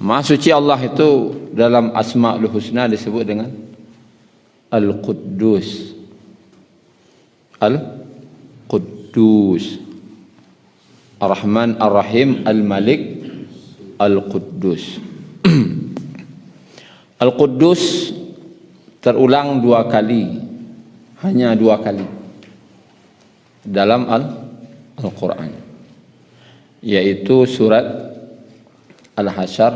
Maha suci Allah itu dalam Asmaul Husna disebut dengan Al-Quddus. Al-Quddus. Ar-Rahman Ar-Rahim Al-Malik Al-Quddus. Al-Quddus terulang 2 kali, hanya 2 kali dalam Al-Quran, yaitu surat Al-Hasyr,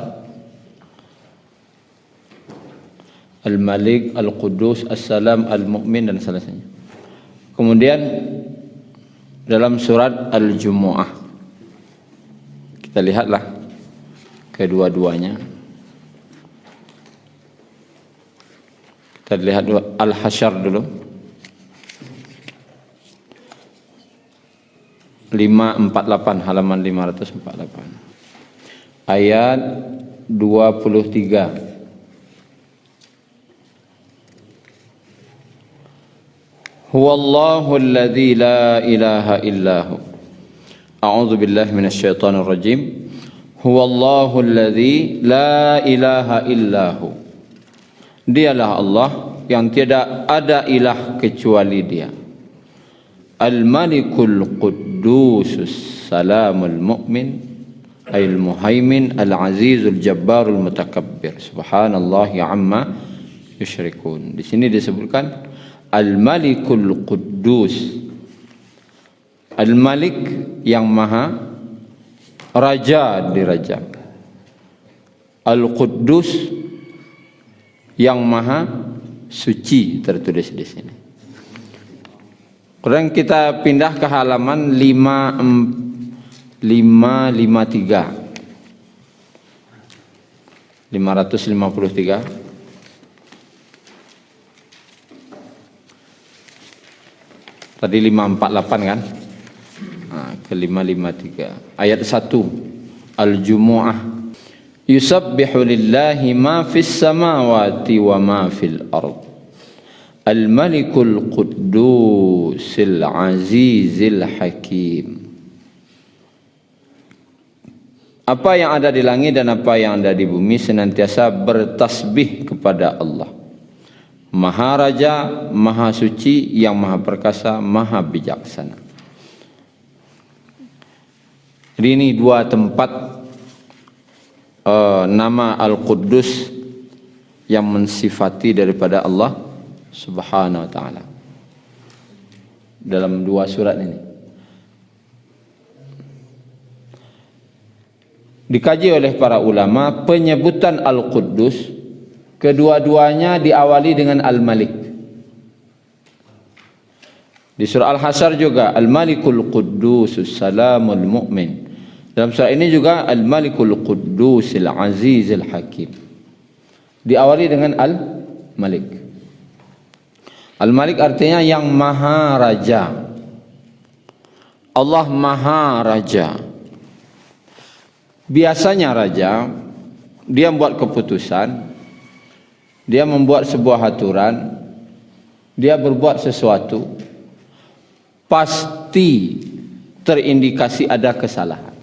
Al-Malik, Al-Quddus, As-Salam, Al-Mu'min dan seterusnya. Kemudian dalam surat Al-Jumu'ah, kita lihatlah kedua-duanya. Kita lihat Al-Hasyr dulu. 548, halaman 548. Ayat 23. Huwallahu alladzi la ilaha illahu. A'udzu billahi minasy syaithanir rajim. Huwallahu alladzi la ilaha illahu. Dialah Allah yang tidak ada ilah kecuali Dia. Al-Malikul Quddusus Salamul Mu'min Al-Muhaimin Al-Azizul Jabbarul Mutakabbir. Subhanallahi amma yusyrikun. Di sini disebutkan Al-Malikul Quddus. Al-Malik yang maha raja diraja. Al-Quddus yang maha suci, tertulis di sini. Kemudian kita pindah ke halaman 553. Tadi 548 kan? Ke 553. Ayat 1 Al-Jumu'ah. Yusabbihu lillahi ma fis samawati wa ma fil ard. Al-Malikul Quddusil Azizil Hakim. Apa yang ada di langit dan apa yang ada di bumi senantiasa bertasbih kepada Allah. Maha Raja, Maha Suci, yang Maha Perkasa, Maha Bijaksana. Jadi ini 2 tempat nama Al-Quddus yang mensifati daripada Allah Subhanahu wa ta'ala dalam 2 surat ini. Dikaji oleh para ulama, penyebutan Al-Quddus kedua-duanya diawali dengan Al-Malik. Di surah Al-Hasyr juga Al-Malikul Quddusus Salamul Mu'min. Dalam surah ini juga Al-Malikul Quddusil Azizil Hakim. Diawali dengan Al-Malik. Al-Malik artinya yang maha raja. Allah maha raja. Biasanya raja, dia membuat keputusan, dia membuat sebuah aturan, dia berbuat sesuatu, pasti terindikasi ada kesalahan.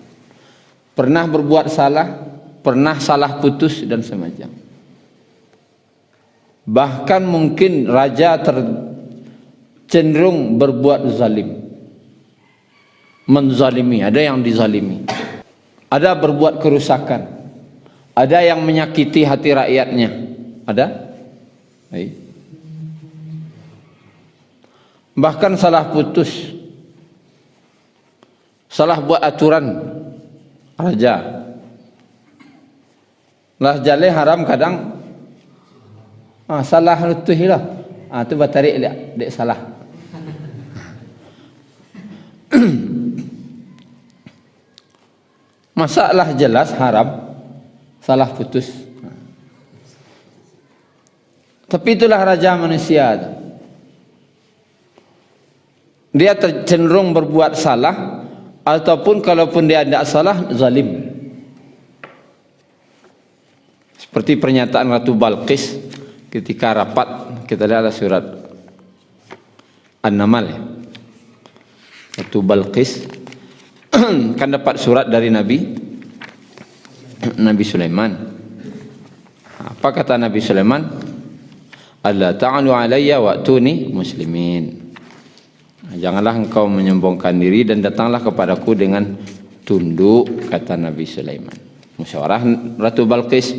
Pernah berbuat salah, pernah salah putus dan semacam. Bahkan mungkin raja cenderung berbuat zalim, menzalimi, ada yang dizalimi, ada berbuat kerusakan, ada yang menyakiti hati rakyatnya. Ada? Baik. Bahkan salah putus, salah buat aturan raja. Lah jale haram kadang salah lutuh lah. Tu batarik dek salah. Masalah jelas haram, salah putus. Tapi itulah raja manusia. Dia cenderung berbuat salah, ataupun kalaupun dia tidak salah, zalim. Seperti pernyataan Ratu Balqis ketika rapat, kita lihat surat An-Naml. Ratu Balqis kan dapat surat dari Nabi Sulaiman. Apa kata Nabi Sulaiman? Allah ta'alu alayya wa'tuni muslimin. Janganlah engkau menyombongkan diri dan datanglah kepadaku dengan tunduk, kata Nabi Sulaiman. Musyawarah Ratu Balqis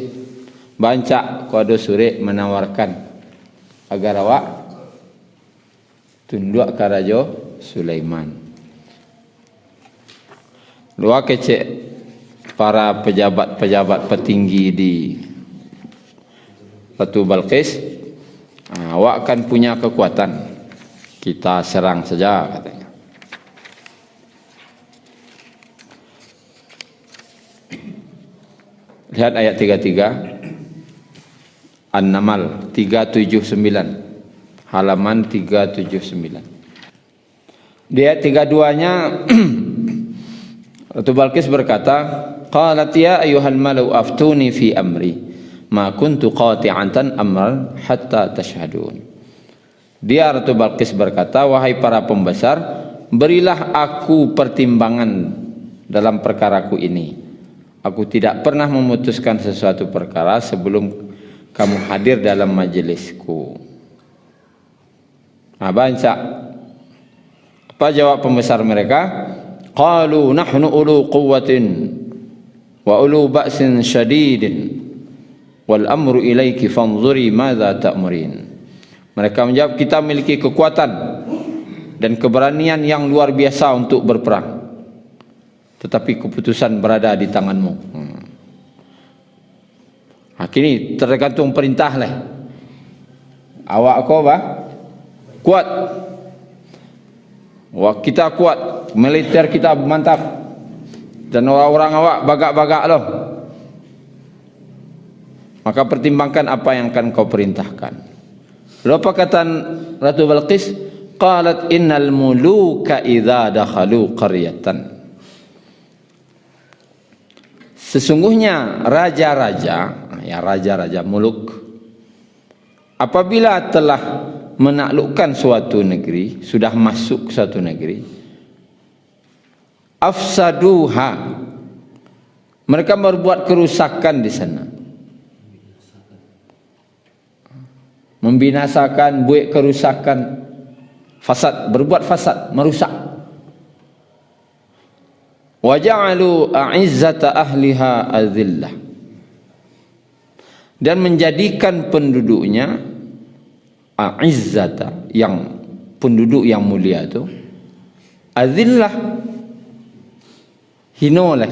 bancak kuado suri menawarkan agar awak tunduk ke Raja Sulaiman. Dua kecek para pejabat-pejabat petinggi di Ratu Balqis, awak akan punya kekuatan, kita serang saja, katanya. Lihat ayat 33 An-Naml 379, halaman 379. Di ayat 32-nya Ratu Balqis berkata, qalat ya ayyuhal malau aftuni fi amri ma kuntu qati'atan amran hatta tashhadun. Dia Ratu Balqis berkata, wahai para pembesar, berilah aku pertimbangan dalam perkaraku ini. Aku tidak pernah memutuskan sesuatu perkara sebelum kamu hadir dalam majelisku. Baca. Apa jawab pembesar mereka? Qalu nahnu ulu quwwatin wa ulu ba'sin syadidin wal amru ilaiki fanzuri madza ta'murin. Mereka menjawab, kita memiliki kekuatan dan keberanian yang luar biasa untuk berperang, tetapi keputusan berada di tanganmu. Kini tergantung perintah lah. Awak kau kuat, wah kita kuat, militer kita mantap, dan orang-orang awak bagak-bagak loh. Maka pertimbangkan apa yang akan kau perintahkan. Lalu apa kata Ratu Balqis? Qalat innal muluka idza dakhalu qaryatan. Sesungguhnya raja-raja, ya raja-raja muluk, apabila telah menaklukkan suatu negeri, sudah masuk ke suatu negeri, afsaduha, mereka berbuat kerusakan di sana, membinasakan, buat kerusakan, fasad, berbuat fasad, merusak. Wa ja'alu a'izzata ahliha azillah, dan menjadikan penduduknya a'izzata, yang penduduk yang mulia itu, azillah, hino lah,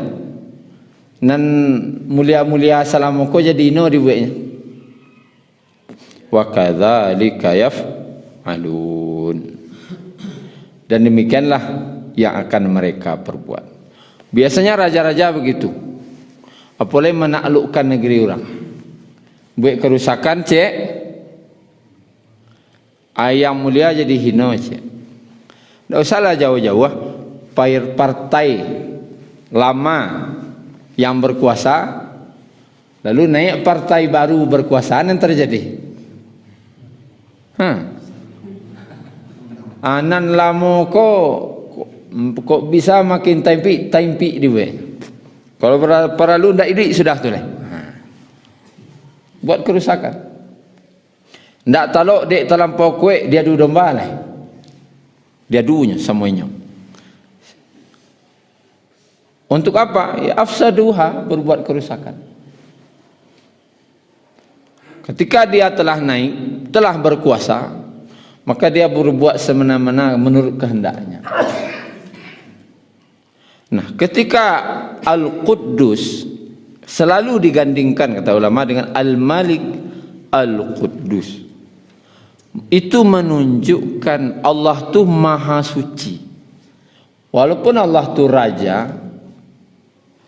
nan mulia-mulia salamuko jadi hino dibuatnya. Wa kadzalika yaf'alun, dan demikianlah yang akan mereka perbuat. Biasanya raja-raja begitu, apalagi menaklukkan negeri orang, buat kerusakan cek, ayam mulia jadi hina cek. Tak usahlah jauh-jauh, partai lama yang berkuasa lalu naik partai baru berkuasa, yang terjadi anan lamo kok bisa makin taimpi dia. Kalau perlu ndak ini sudah tu lah. Buat kerusakan. Ndak talok dek terlampau kuek dia du domba lah. Dia dunya semuanya. Untuk apa? Ya afsaduha, berbuat kerusakan. Ketika dia telah naik, telah berkuasa, maka dia berbuat semena-mena menurut kehendaknya. Nah, ketika Al-Quddus selalu digandingkan, kata ulama, dengan Al-Malik Al-Quddus, itu menunjukkan Allah tu maha suci. Walaupun Allah tu raja,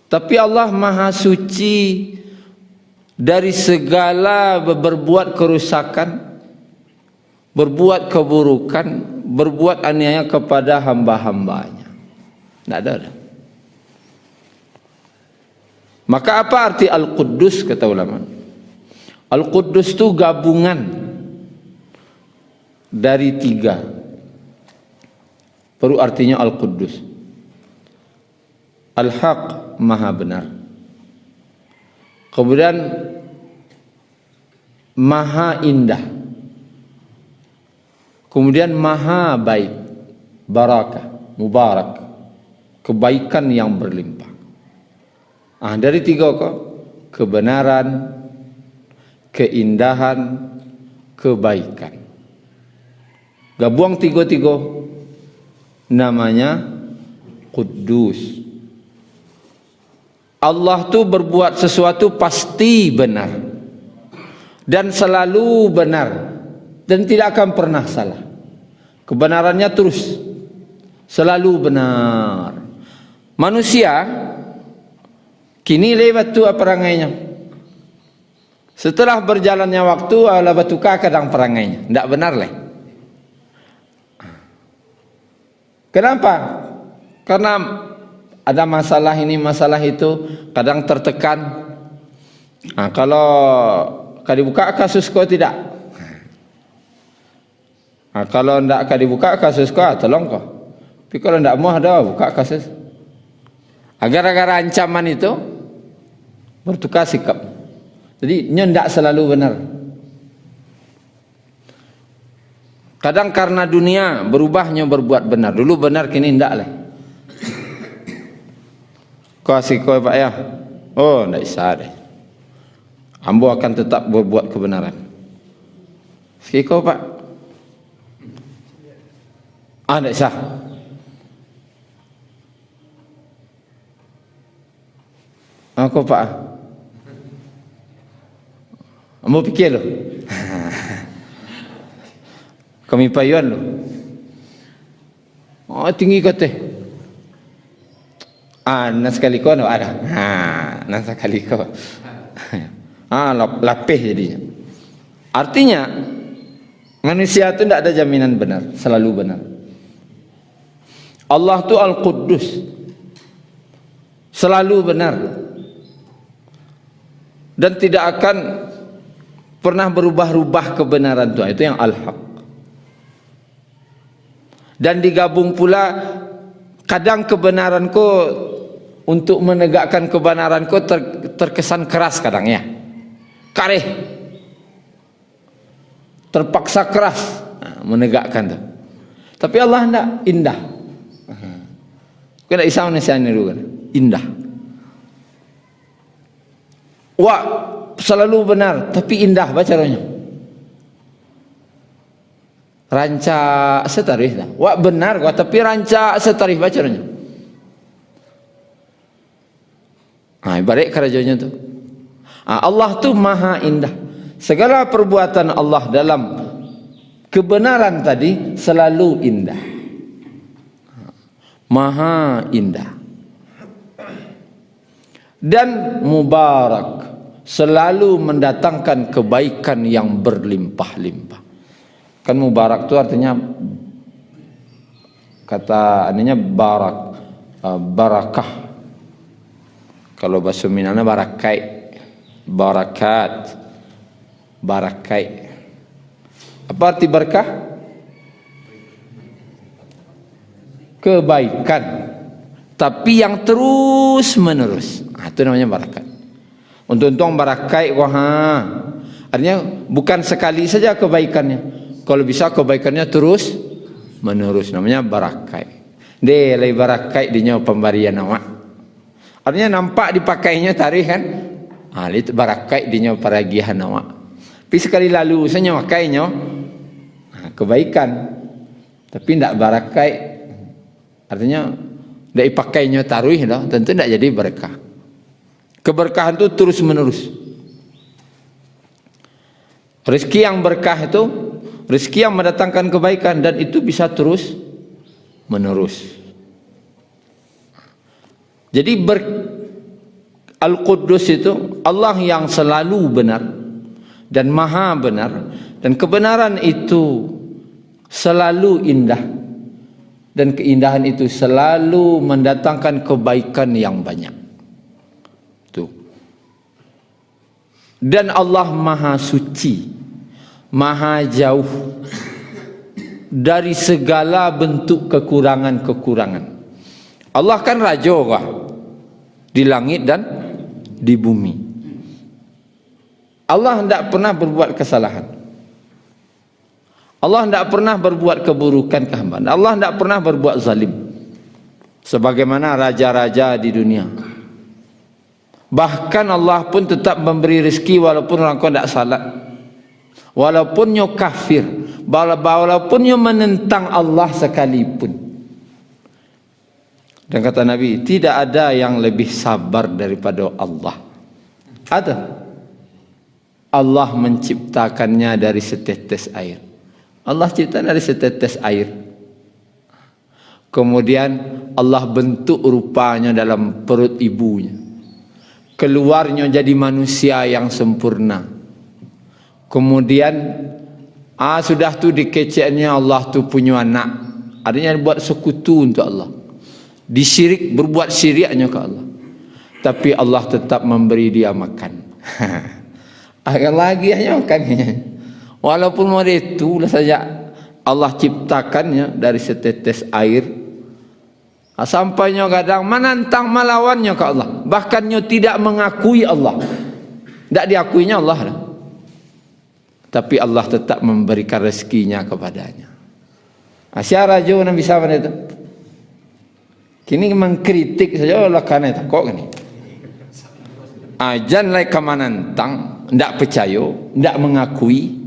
tapi Allah maha suci dari segala berbuat kerusakan, berbuat keburukan, berbuat aniaya kepada hamba-hambanya. Tidak ada. Maka apa arti Al-Quddus, kata ulama? Al-Quddus itu gabungan dari tiga. Perlu artinya Al-Quddus. Al-Haq, maha benar. Kemudian maha indah. Kemudian maha baik, barakah, mubarak, kebaikan yang berlimpah. Dari tiga kok, kebenaran, keindahan, kebaikan. Gabung tiga-tiga namanya Quddus. Allah tu berbuat sesuatu pasti benar dan selalu benar dan tidak akan pernah salah. Kebenarannya terus selalu benar. Manusia kini lewat tu perangainya. Setelah berjalannya waktu, ala batuka kadang perangainya. Tidak benar lah. Kenapa? Karena ada masalah ini, masalah itu, kadang tertekan. Kalau kau dibuka kasus kau tidak. Kalau tidak kau dibuka kasus kau, tolong kau. Tapi kalau tidak mau ada buka kasus. Gara-gara ancaman itu bertukar sikap. Jadi tidak selalu benar. Kadang karena dunia berubahnya berbuat benar. Dulu benar, kini tidak lah. Kau asik kau Pak ya? Oh, tidak bisa deh. Ambo akan tetap berbuat kebenaran. Asik kau Pak? Tidak bisa. Kau Pak? Ambo pikir loh. Kami payuan loh. Oh, tinggi kata. Nas kali kau no ada. Nas kali kau. Lapih jadinya. Artinya manusia itu tidak ada jaminan benar, selalu benar. Allah tu Al-Quddus, selalu benar dan tidak akan pernah berubah-ubah kebenaran tu. Itu yang Al-Haq. Dan digabung pula kadang kebenaranku untuk menegakkan kebenaranku terkesan keras kadang ya, kareh, terpaksa keras menegakkan tu. Tapi Allah tidak, indah. Kau tidak isau nasihatnya dulu kan? Indah. Wah, selalu benar tapi indah bacaranya. Rancak setarif dah. Wah benar kau tapi rancak setarif bacaranya. Ibarat kerajanya tu. Allah tu maha indah. Segala perbuatan Allah dalam kebenaran tadi selalu indah. Maha indah. Dan mubarak, selalu mendatangkan kebaikan yang berlimpah-limpah. Kan mubarak tu artinya, kata aninya barak, barakah. Kalau bahasa Minangnya barakai, barakat, barakai. Apa arti berkah? Kebaikan, tapi yang terus menerus. Itu namanya barakat. Untung-untung barakai, artinya bukan sekali saja kebaikannya. Kalau bisa kebaikannya terus menerus, namanya barakai. Dia lagi barakai dinya pemberian awak. Artinya nampak dipakainya tarikh kan? Itu barakai dinya paragihan awak. Tapi sekali lalu saya makainya kebaikan. Tapi tidak barakai. Artinya tidak dipakainya taruh dah, tentu tidak jadi berkah. Keberkahan itu terus menerus. Rezeki yang berkah itu rezeki yang mendatangkan kebaikan dan itu bisa terus menerus. Jadi Al-Quddus itu Allah yang selalu benar dan maha benar, dan kebenaran itu selalu indah dan keindahan itu selalu mendatangkan kebaikan yang banyak. Tuh. Dan Allah maha suci, maha jauh dari segala bentuk kekurangan-kekurangan. Allah kan raja kah? Di langit dan di bumi. Allah tidak pernah berbuat kesalahan. Allah tidak pernah berbuat keburukan ke hamba. Allah tidak pernah berbuat zalim. Sebagaimana raja-raja di dunia. Bahkan Allah pun tetap memberi rezeki walaupun orang kau tidak salat. Walaupun nyo kafir. Walaupun nyo menentang Allah sekalipun. Dan kata Nabi, tidak ada yang lebih sabar daripada Allah. Ada. Allah menciptakannya dari setetes air. Allah cipta dari setetes air. Kemudian Allah bentuk rupanya dalam perut ibunya. Keluarnya jadi manusia yang sempurna. Kemudian sudah tu dikeceknya Allah tu punya anak. Adanya buat sekutu untuk Allah. Disyirik, berbuat syiriknya ke Allah. Tapi Allah tetap memberi dia makan. Agak lagi hanya makannya. Walaupun mau itu saja Allah ciptakannya dari setetes air. Sampainya kadang menantang melawannya ke Allah. Bahkannya tidak mengakui Allah. Tidak diakuinya Allah lah. Tapi Allah tetap memberikan rezekinya kepadanya. Asyara jo Nabi sahabat itu. Kini mengkritik saja Allah karena itu kok ni. Ajan lai kamanantang, tidak percaya, tidak mengakui.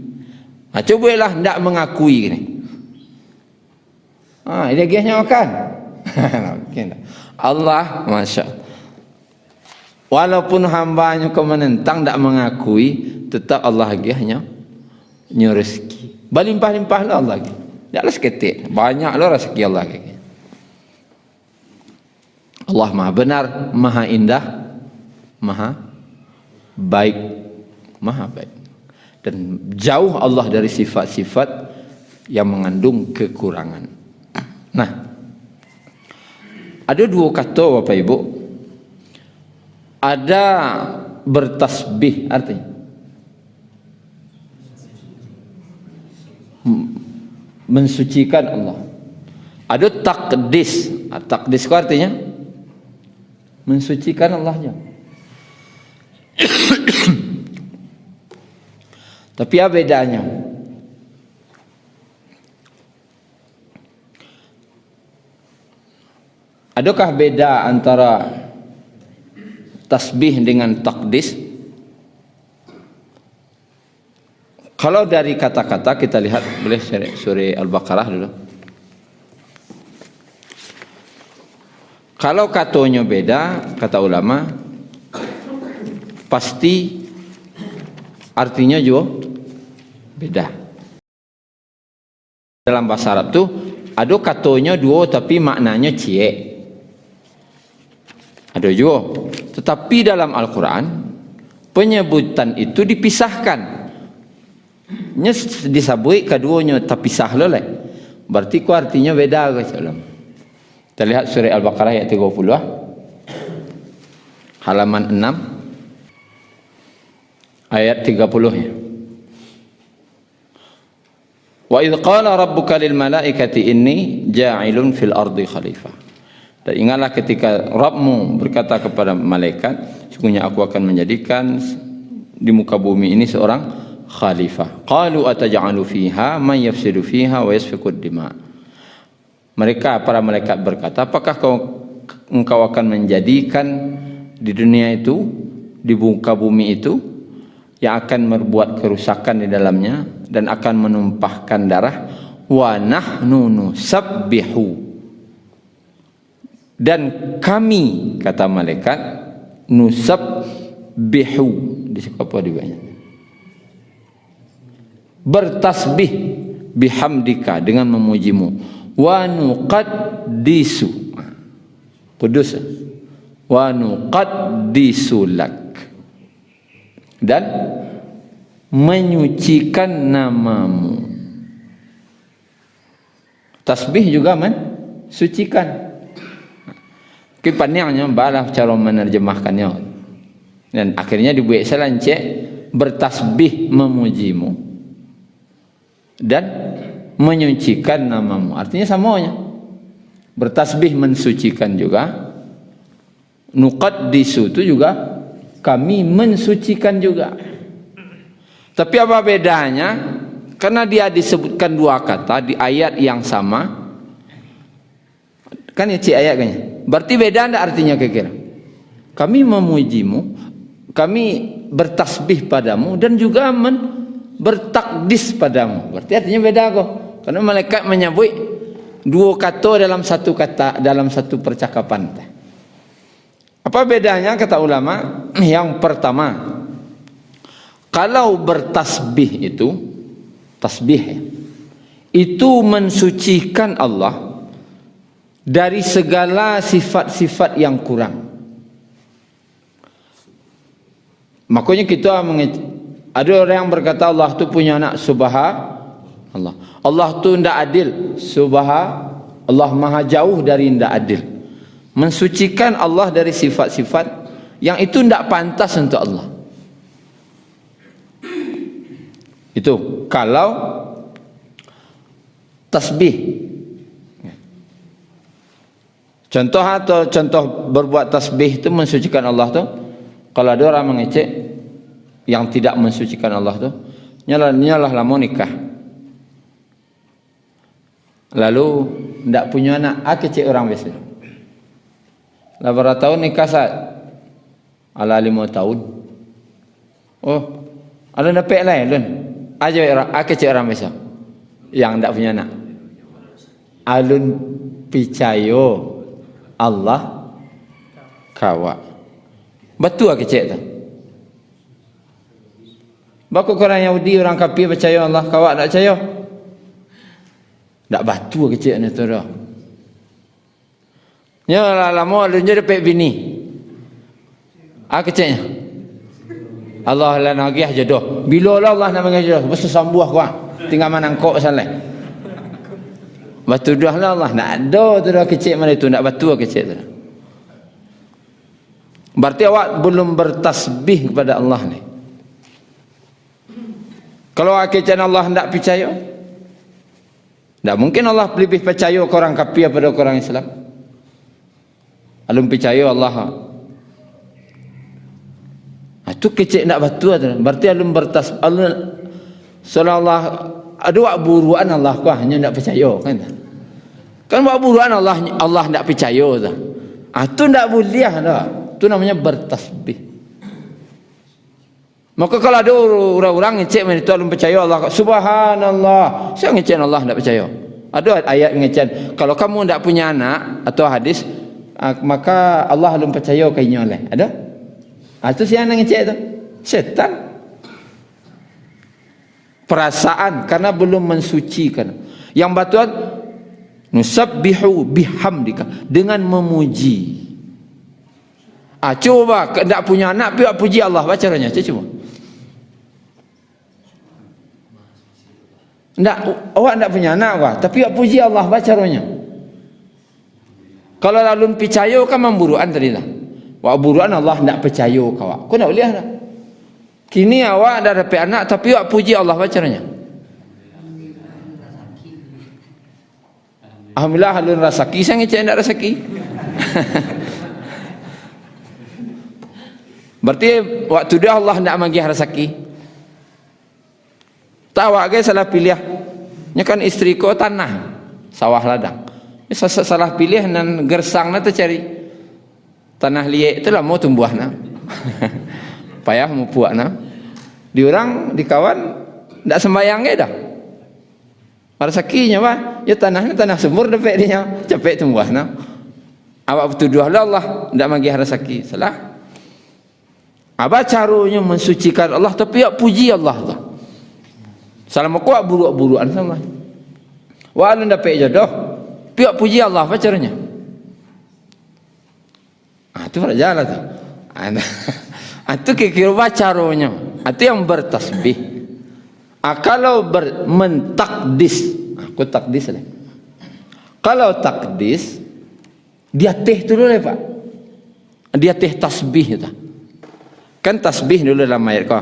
Cobalah tidak mengakui gini. Ini giahnya makan. Allah, masya Allah. Walaupun hambanya kau menentang, tidak mengakui, tetap Allah giahnya nyo rezeki. Balimpah-limpah lah Allah lagi. Tidaklah seketik. Banyak lah rezeki Allah lagi. Allah maha benar, maha indah, maha baik, maha baik. Dan jauh Allah dari sifat-sifat yang mengandung kekurangan. Nah, ada dua kata Bapak Ibu. Ada bertasbih artinya mensucikan Allah. Ada takdis. Takdis itu artinya mensucikan Allahnya. Tapi apa bedanya? Adakah beda antara tasbih dengan takdis? Kalau dari kata-kata kita lihat, boleh surah Al-Baqarah dulu. Kalau katanya beda, kata ulama, pasti artinya juga beda. Dalam bahasa Arab tuh ada katanya dua tapi maknanya cie. Ada juga. Tetapi dalam Al-Quran penyebutan itu dipisahkan. Nya disabui keduanya terpisah loleh. Berarti ku artinya beda guys. Kita lihat surah Al-Baqarah ayat 30 halaman 6 ayat 30-nya. Wa idz qala rabbuka lil malaikati inni ja'ilun fil ardi khalifah. Dan ingatlah ketika Rabbmu berkata kepada malaikat, sesungguhnya aku akan menjadikan di muka bumi ini seorang khalifah. Qalu ataj'alu fiha man yafsidu fiha wa yasfiku ad-dima. Mereka para malaikat berkata, apakah engkau akan menjadikan di dunia itu, di muka bumi itu, yang akan membuat kerusakan di dalamnya dan akan menumpahkan darah? Wa nahnu nusabbihu, dan kami, kata malaikat, nusabbihu, disebut apa dibanya? Bertasbih bihamdika, dengan memujimu. Wa nuqaddisu, kudus. Wa nuqaddisu lak, dan menyucikan namamu. Tasbih juga mensucikan. Kipannya balah cara menerjemahkannya. Dan akhirnya dibuat selancek bertasbih memujimu dan menyucikan namamu. Artinya samanya. Bertasbih mensucikan juga. Nuqaddisu itu juga kami mensucikan juga. Tapi apa bedanya? Karena dia disebutkan dua kata di ayat yang sama. Kan ya ayatnya. Berarti beda enggak artinya kira-kira? Kami memujimu, kami bertasbih padamu dan juga bertakdis padamu. Berarti artinya beda kok. Karena malaikat menyebut dua kata dalam satu kata, dalam satu percakapan. Apa bedanya kata ulama? Yang pertama, kalau bertasbih itu, tasbih ya, itu mensucikan Allah dari segala sifat-sifat yang kurang. Makanya kita ada orang yang berkata Allah tu punya anak, subhanallah. Allah tu tidak adil, Allah maha jauh dari tidak adil. Mensucikan Allah dari sifat-sifat yang itu tidak pantas untuk Allah. Itu kalau tasbih. Contoh berbuat tasbih itu mensucikan Allah tu. Kalau ada orang mengecek yang tidak mensucikan Allah tu, nyalah lama nikah. Lalu tidak punya anak, kecek orang biasa. 8 tahun nikah saat ala 5 tahun. Oh, ada dapat lain lun. Aja orang, kecek orang biasa. Yang tidak punya anak. Alun picayo Allah kawa. Betul kecek tu. Baku orang Yahudi, orang kafir percaya Allah kawa, tak percaya. Tak batu kecek ni tu dah. Ya lama alun je dapat bini. Keceknya. Allah lah nak pergi jodoh. Bila lah Allah nak pergi jodoh, besar sambuh kau. Tinggal manangkok salah. Batu dah lah Allah nak ada tu dah kecek mana itu, nak batu kecek tu. Berarti awak belum bertasbih kepada Allah ni. Kalau akhirnya Allah tidak percaya, tidak mungkin Allah lebih percaya ke orang kafir daripada orang Islam. Alum percaya Allah. Itu kecek nak batu tu. Berarti alum bertasbih. Seolah-olah ada wak buruan Allah kau hanya tidak percaya kan? Kan wak buruan Allah tidak percaya tu. Itu tidak boleh dah. Itu namanya bertasbih. Maka kalau ada orang-orang ngecek itu alum percaya Allah, subhanallah. Siapa ngecek Allah tidak percaya? Ada ayat ngecek kalau kamu tidak punya anak atau hadis, maka Allah belum percaya kayaknya oleh. Ada? Itu siapa yang ngecek itu? Syaitan. Perasaan karena belum mensucikan. Yang batuan nusabbihu bihamdika, dengan memuji. Coba tidak punya anak pihak puji Allah, baca caranya cuba. Awak tidak punya anak kah? Tapi awak puji Allah, baca caranya. Kalau lalu percaya kan memburuan tadi lah. Wak buruan Allah tidak percaya kau. Kau nak boleh tak? Kini awak dah dapat anak tapi awak puji Allah, baca caranya. Alhamdulillah halun rasaki, saya ngecek nak rasaki. Berarti waktu dia Allah tidak bagi rasaki. Tahu ke salah pilih. Nya kan isteri ko tanah sawah ladang. Salah pilih dan gersang na tu cari tanah liek itulah mau tumbuh na. Payah mau puak na. Di orang di kawan tidak sembayang ke dah. Rezekinya bah, ya tanahnya tanah sumur dapat dia capek tumbuh na. Awak bertuduh Allah tidak bagi rezeki. Salah. Apa caranya mensucikan Allah tapi ya puji Allah tu. Salam aku buruk-burukan sama. Wa alun dapat jodoh. Piak puji Allah, apa caranya? Itu berjalan tu. Itu kira-kira apa caranya? Itu yang bertasbih. Kalau mentakdis, aku takdis lah. Kalau takdis, dia teh dulu lah Pak. Dia teh tasbih tu. Kan tasbih dulu dalam ayat kau.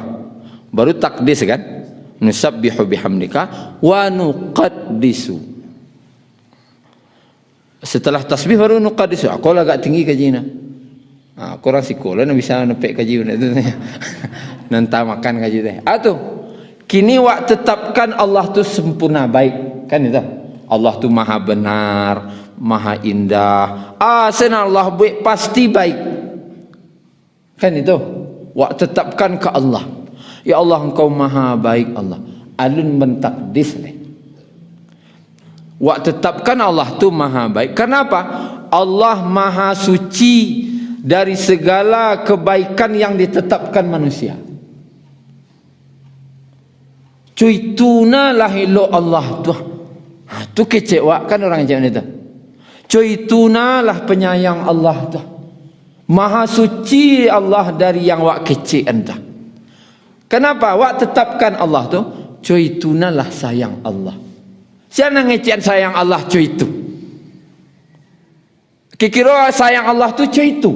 Baru takdis kan? Nusabbihu bihamdika wa nuqaddisu. Setelah tasbih baru nuqaddisu. Aku agak tinggi kajinya. Aku orang sekolah nak bisa nampak kaji benda tu. Nanti makan kaji teh. Atuh Kini wak tetapkan Allah tu sempurna baik, kan itu? Allah tu maha benar, maha indah. Senang Allah buat pasti baik. Kan itu? Wak tetapkan ke Allah. Ya Allah, engkau maha baik Allah. Alun mentakdis ni. Wak tetapkan Allah tu maha baik. Kenapa? Allah maha suci dari segala kebaikan yang ditetapkan manusia. Cuy tuna lah elok Allah tu. Tu kecewa kan orang macam ni tu. Cuy tuna lah penyayang Allah tu. Maha suci Allah dari yang wak kecil entah. Kenapa? Wak tetapkan Allah tu. Cuy tuna lah sayang Allah. Siapa ngecek sayang Allah cuy tu? Kira sayang Allah tu cuy tu.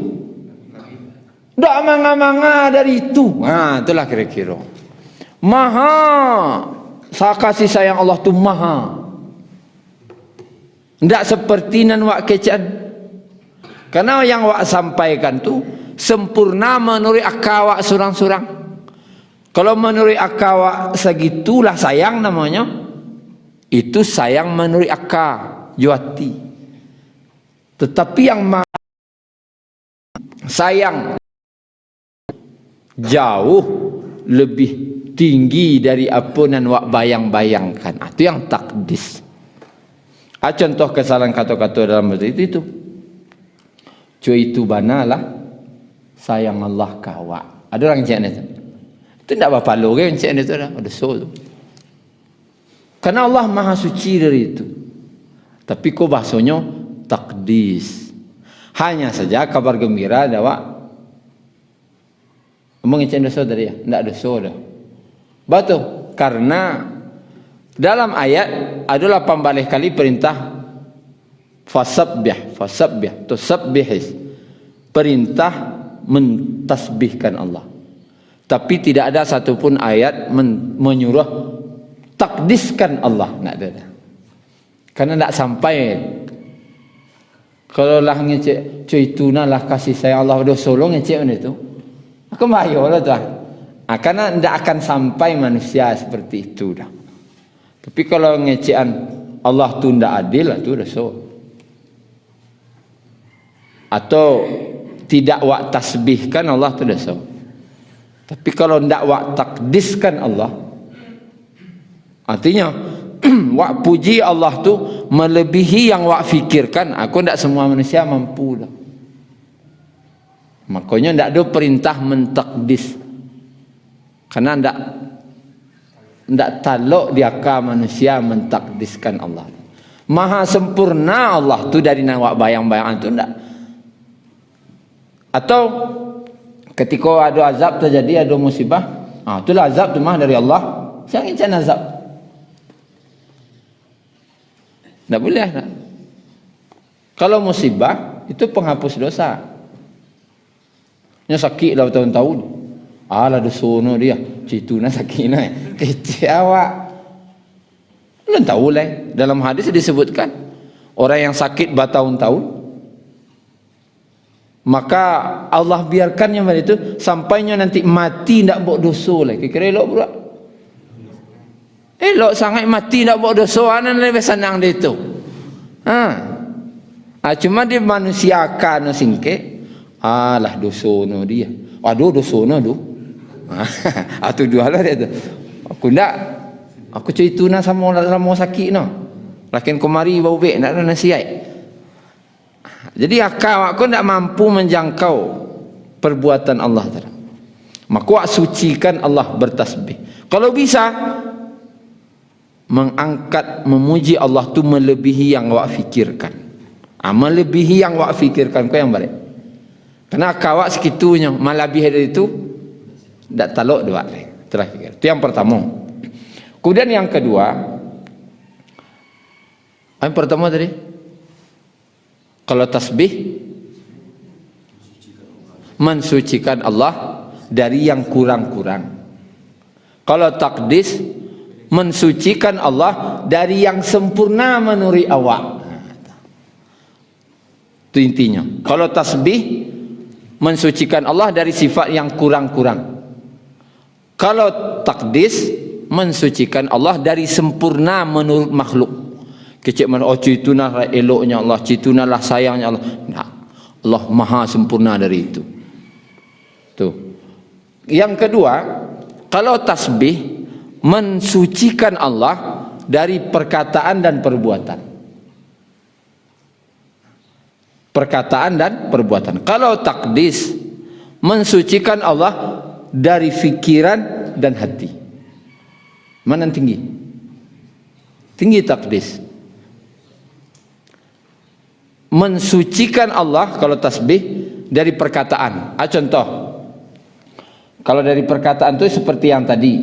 Tak manga-manga dari itu. Itulah kira-kira. Maha. Saya kasih sayang Allah tu maha. Tak seperti nan wak kecaan. Karena yang wak sampaikan tu sempurna menurut akal wak surang-surang. Kalau menurut akal wak segitulah sayang namanya. Itu sayang menurut akal juati. Tetapi yang sayang jauh lebih tinggi dari apa nan wak bayang-bayangkan. Itu yang takdis. Contoh kesalahan kata-kata dalam bahasa itu. Cuy itu banalah sayang Allah kawak. Ada orang cakap itu. Itu tidak apa-apa lo kan cakap itu dah. Ada so tu. Karena Allah maha suci dari itu. Tapi kok bahasanya takdis. Hanya saja kabar gembira ada wak. Mengecek dosa tadi ya? Tidak dosa dah. Betul. Karena dalam ayat adalah 18 kali perintah fasabbih, tusabbihis. Perintah mentasbihkan Allah. Tapi tidak ada satupun ayat menyuruh takdiskan Allah. Tak ada. Karena tak sampai. Kalau lah ngecek cuy tuna lah kasih sayang Allah dosa lo ngecek benda tu. Aku bahaya lah tuan. Karena tidak akan sampai manusia seperti itu dah. Tapi kalau ngecekan Allah tu tidak adil lah tu dosa. Atau tidak wak tasbihkan Allah tu dosa. Tapi kalau tidak wak takdiskan Allah, artinya wak puji Allah tu melebihi yang wak fikirkan. Aku tidak semua manusia mampu dah. Makanya tidak ada perintah mentakdis. Karena tidak taluk di akal manusia mentakdiskan Allah. Maha sempurna Allah tu dari nawak bayang-bayangan tu tidak. Atau ketika ada azab terjadi, ada musibah, itulah azab tu mah dari Allah. Jangan cari azab. Tak boleh tak? Kalau musibah itu penghapus dosa. Yang sakit lah tahun-tahun. Alah dosono dia. Citu nak sakit nak. Kecil awak. Belum tahu lah. Dalam hadis disebutkan orang yang sakit bertahun-tahun, maka Allah biarkannya pada itu sampainya nanti mati tidak buat dosa lah. Kira-kira elok pula. Elok sangat mati tidak buat dosa. Anan lebih senang dia itu. Cuma dia manusia akan singkir. Alah dosono dia. Aduh dosono tu. Itu dua lah dia tu. Aku tak. Aku cerita nak sama sakit no. Lakin kemari bau bek nak ada nasihat. Jadi akal aku tak mampu menjangkau perbuatan Allah Taala. Maka wak sucikan Allah bertasbih. Kalau bisa mengangkat memuji Allah tu melebihi yang wak fikirkan. Melebihi yang wak fikirkan kau yang balik. Karena akal wak sekitunya malabih dari itu tak taluk dua terakhir. Itu yang pertama. Kemudian yang kedua, yang pertama tadi, kalau tasbih mensucikan Allah dari yang kurang-kurang. Kalau takdis mensucikan Allah dari yang sempurna menurut awak. Itu intinya. Kalau tasbih mensucikan Allah dari sifat yang kurang-kurang. Kalau takdis mensucikan Allah dari sempurna menurut makhluk. Kecik mana, oh citunalah eloknya Allah, citunalah sayangnya Allah. Nah, Allah maha sempurna dari itu. Tuh. Yang kedua, kalau tasbih mensucikan Allah dari perkataan dan perbuatan. Perkataan dan perbuatan. Kalau takdis mensucikan Allah dari fikiran dan hati. Mana yang tinggi? Tinggi takdis. Mensucikan Allah kalau tasbih dari perkataan. Contoh, kalau dari perkataan itu seperti yang tadi,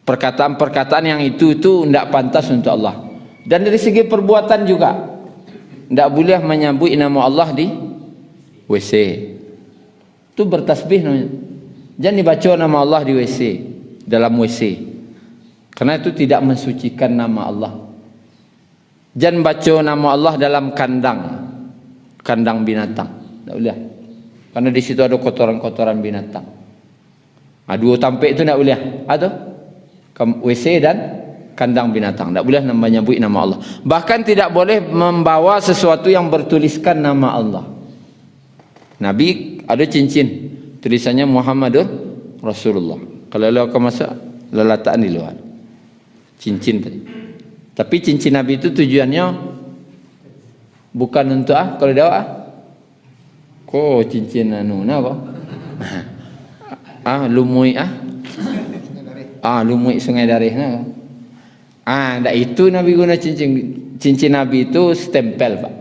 perkataan-perkataan yang itu tidak pantas untuk Allah. Dan dari segi perbuatan juga, tidak boleh menyebut nama Allah di WC. Itu bertasbih namanya. Jangan dibaca nama Allah di WC, dalam WC, karena itu tidak mensucikan nama Allah. Jangan baca nama Allah dalam kandang binatang. Tak boleh. Karena di situ ada kotoran-kotoran binatang. Dua tampik itu tak boleh. Atau WC dan kandang binatang. Tak boleh menyebut nama Allah. Bahkan tidak boleh membawa sesuatu yang bertuliskan nama Allah. Nabi ada cincin, tulisannya Muhammadur Rasulullah. Kalau kau masuk, letakkan di luar. Cincin tadi. Tapi cincin Nabi itu tujuannya bukan untuk kalau dah kok cincin apa? Lumui lumui sungai darih ndak itu Nabi guna cincin Nabi itu stempel, Pak.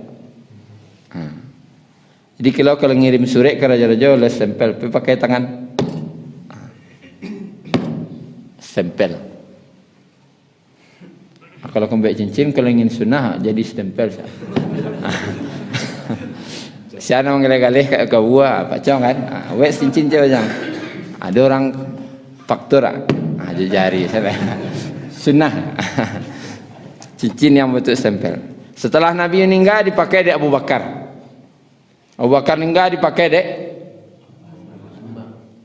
Jadi kalau ngirim surat ke raja-raja oleh stempel, pakai tangan stempel. Kalau kembali cincin, kalau ingin sunnah jadi stempel. Siapa mengalih-alih ke buah, Pak Cong kan? Wes cincin je macam. Ada orang faktur, jari saya. Sunnah. Cincin yang bentuk stempel. Setelah Nabi meninggal dipakai dek Abu Bakar. Abu Bakar meninggal dipakai dek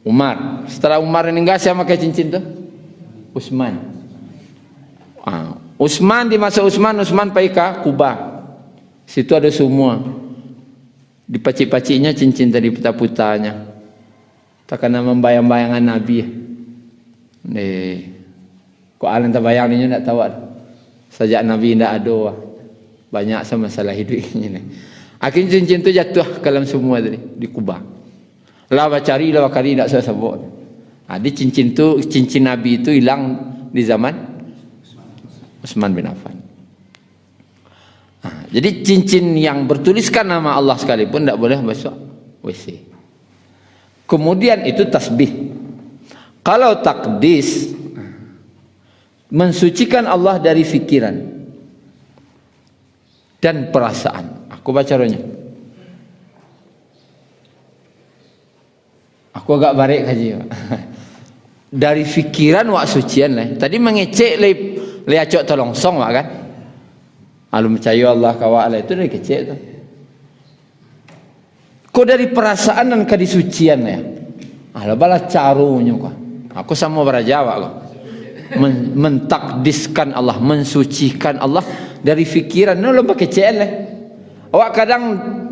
Umar. Setelah Umar meninggal siapa pakai cincin tu? Utsman. Utsman di masa Utsman pergi ke Kuba. Situ ada semua. Di pacik-paciknya cincin tadi putar-putarnya. Tak kena membayang-bayangan Nabi. Kok alam terbayang ni tak tahu. Sejak Nabi tidak ada. Banyak masalah hidup ini. Akhirnya cincin tu jatuh ke dalam semua tadi di Kuba. Lawa cari tak saya sebut. Di cincin Nabi itu hilang di zaman Utsman bin Affan. Jadi cincin yang bertuliskan nama Allah sekalipun tidak boleh masuk WC. Kemudian itu tasbih. Kalau takdis mensucikan Allah dari fikiran dan perasaan. Aku baca rohnya. Aku agak barik kaji. Dari fikiran wak sucian lah. Tadi mengecek acok tolong song wak kan. Alum percaya Allah kawak lah itu dari kecek tu. Kau dari perasaan dan kedisucian ya. Balas carunya kau. Aku sama berjawab kau. Mentakdiskan Allah, mensucikan Allah dari fikiran. Lu kecek lah. Awak kadang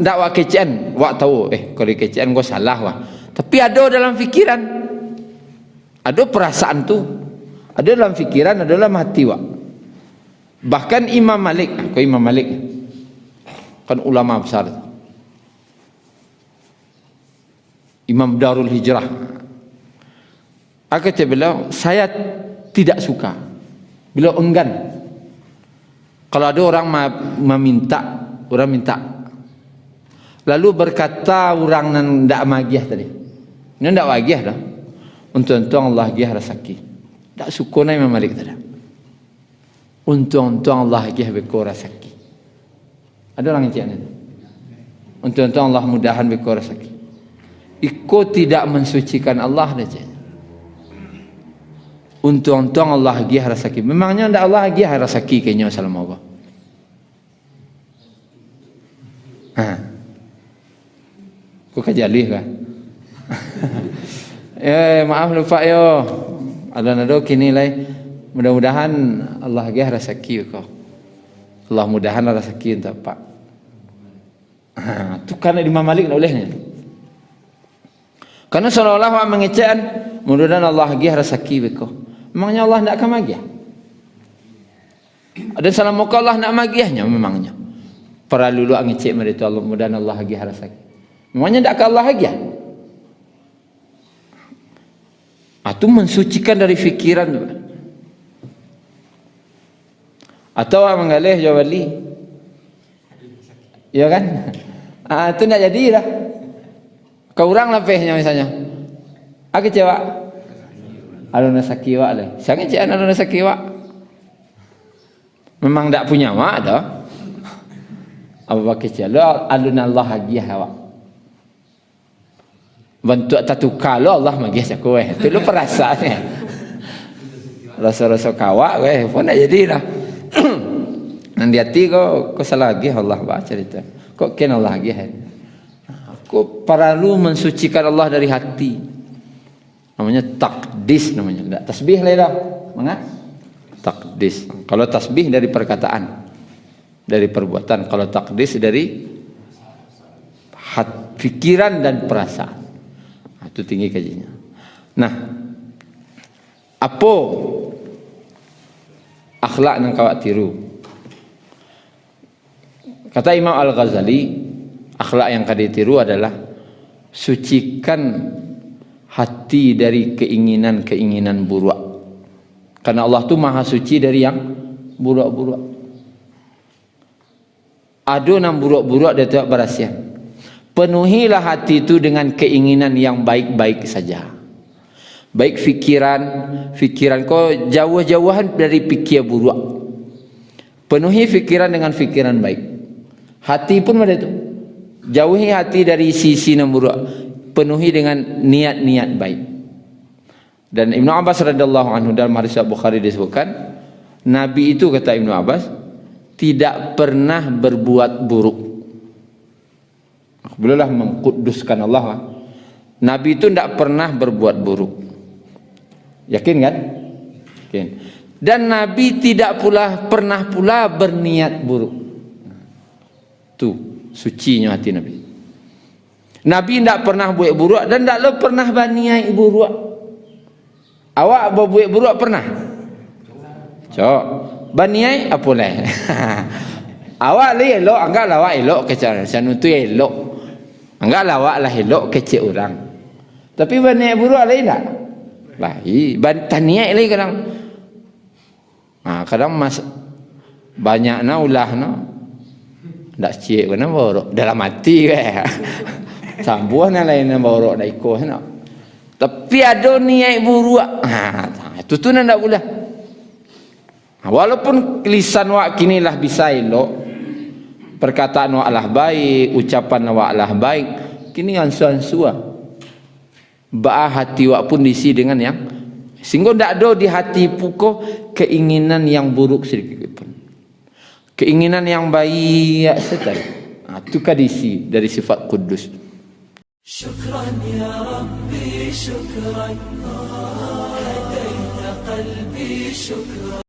ndak wak kecean, wak tahu kalau kecean gua salah wah. Tapi ada dalam fikiran. Ada perasaan tu. Ada dalam fikiran, ada dalam hati wak. Bahkan Imam Malik kan ulama besar. Imam Darul Hijrah. Kata beliau, saya tidak suka. Beliau enggan. Kalau ada orang meminta, orang minta. Lalu berkata orang yang tidak magiah tadi. Ini tidak magiah dah. Untuk Allah giah rasaki. Tak suka na Imam Malik tadi. Untuk Allah giah beko rasaki. Ada orang yang itu. Untuk Allah mudahan beko rasaki. Ikut tidak mensucikan Allah saja. Untuk Allah giah rasaki. Memangnya tidak Allah giah rasaki kayaknya selama apa? Kau kajalih kan? Maaf lupa yo. Ada nado kini lai. Mudah-mudahan Allah ge rezeki ko. Allah mudahan rezeki entah Pak. Tu karena Imam Malik olehnya. Karena seolah-olah mengecekan mudah-mudahan Allah ge rezeki ko. Memangnya Allah nak kamagia? Ada salam muka Allah nak magiahnya memangnya. Para lulu ngecek mereka Allah mudahan Allah ge rezeki. Memangnya tak Allah lagi? Atau mensucikan dari fikiran tu. Atau mengalih jawali. Ya kan? Itu nak jadilah. Kau orang lapehnya misalnya. Aku cewek. Aluna sakiwa leh. Sangat cewek aluna sakiwa. Memang tak punya mak dah. Apa pakai cewek? Aluna Allah lagi awak. Bentuk tatu kalau Allah magih aku tu lu perasaannya. Rasa-rasa kawak pun nak jadilah. Nanti hati kau salah lagi Allah baca cerita. Kok ken Allah lagi Kau perlu mensucikan Allah dari hati. Namanya takdis namanya. Tak tasbih lah dah. Mana? Takdis. Kalau tasbih dari perkataan, dari perbuatan. Kalau takdis dari pikiran dan perasaan. Itu tinggi kajinya. Nah, apa akhlak yang kawak tiru? Kata Imam Al-Ghazali, akhlak yang kau tiru adalah sucikan hati dari keinginan-keinginan buruk. Karena Allah tu maha suci dari yang buruk-buruk. Ada yang buruk-buruk dia tak berasian. Penuhilah hati itu dengan keinginan yang baik-baik saja. Baik fikiran kau jauh-jauhan dari fikir buruk. Penuhi fikiran dengan fikiran baik. Hati pun ada itu. Jauhi hati dari sisi yang buruk. Penuhi dengan niat-niat baik. Dan Ibnu Abbas radhiyallahu anhu dalam hadis Bukhari disebutkan, Nabi itu kata Ibnu Abbas tidak pernah berbuat buruk. Beliaulah mengkuduskan Allah. Nabi itu tidak pernah berbuat buruk. Yakin kan? Yakin. Dan Nabi tidak pernah pula berniat buruk. Tu sucinya hati Nabi. Nabi tidak pernah buat buruk dan tidak pernah berniat buruk. Awak buat buruk pernah? Cok. Berniat apa lah? Awak le elok, anggaplah awak elok kecara sanu tu elok. Anggaplah awak lah elok kecil orang. Tapi berniat buruk lain tak? Lain. Taniat lain kadang. Kadang banyak na ulah na. Tak cik kena borok. Dalam hati ke. Sambuhan lain na borok dah ikut na. Tapi ada niat buruk. Itu tu nak boleh. Walaupun lisan awak kini lah bisa elok. Perkataan awak lah baik, ucapan awak lah baik, kini ansua-ansua. Hati awak pun diisi dengan yang sehingga tak ada di hati puko keinginan yang buruk sedikit pun. Keinginan yang baik sekali. Itu kan diisi dari sifat kudus. Syukran ya Rabbi, syukran. Hadaita qalbi, syukran.